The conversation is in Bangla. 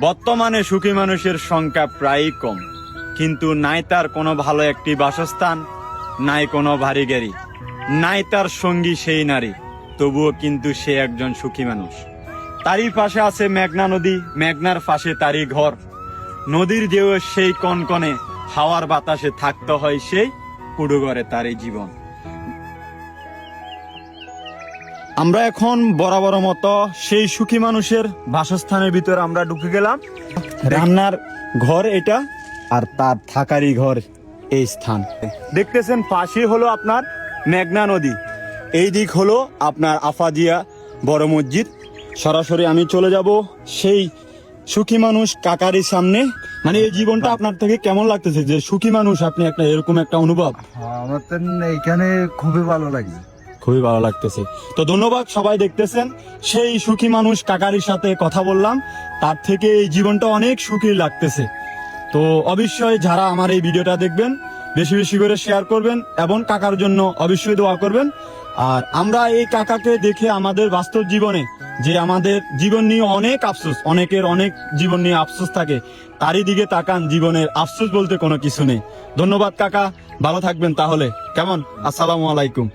বর্তমানে সুখী মানুষের সংখ্যা প্রায়ই কম, কিন্তু নাই তার কোনো ভালো একটি বাসস্থান, নাই কোনো ভারী গাড়ি, নাই তার সঙ্গী সেই নারী, তবুও কিন্তু সে একজন সুখী মানুষ। তারই পাশে আছে মেঘনা নদী, মেঘনার পাশে তারই ঘর। নদীর ঢেউ সেই কনকনে, হাওয়ার বাতাসে থাকতে হয় সেই কুড়ুঘরে তারই জীবন। আমরা এখন বরাবর মতো সেই সুখী মানুষের বাসস্থানের ভিতরে আমরা ঢুকে গেলাম। রান্নার ঘর এটা, আর তার থাকারই ঘর এই স্থান। দেখতেছেন পাশে হলো আপনার মেঘনা নদী, এই দিক হলো আপনার আফাজিয়া বড় মসজিদ। সরাসরি আমি চলে যাব সেই সুখী মানুষ কাকারির সামনে। মানে এই জীবনটা আপনার থেকে কেমন লাগতেছে, যে সুখী মানুষ আপনি, একটা এরকম একটা অনুভব? আমার তো এখানে খুবই ভালো লাগছে। খুবই ভালো লাগতেছে। তো ধন্যবাদ, সবাই দেখতেছেন সেই সুখী মানুষ কাকারির সাথে কথা বললাম, তার থেকে এই জীবনটা অনেক সুখী লাগতেছে। তো অবশ্যই যারা আমার এই ভিডিওটা দেখবেন বেশি বেশি করে শেয়ার করবেন এবং কাকার জন্য অবশ্যই দোয়া করবেন। আর আমরা এই কাকাকে দেখে আমাদের বাস্তব জীবনে যে আমাদের জীবন নিয়ে অনেক আফসোস, অনেকের অনেক জীবন নিয়ে আফসোস থাকে, তারই দিকে তাকান, জীবনের আফসোস বলতে কোনো কিছু নেই। ধন্যবাদ কাকা, ভালো থাকবেন তাহলে, কেমন? আসসালামু আলাইকুম।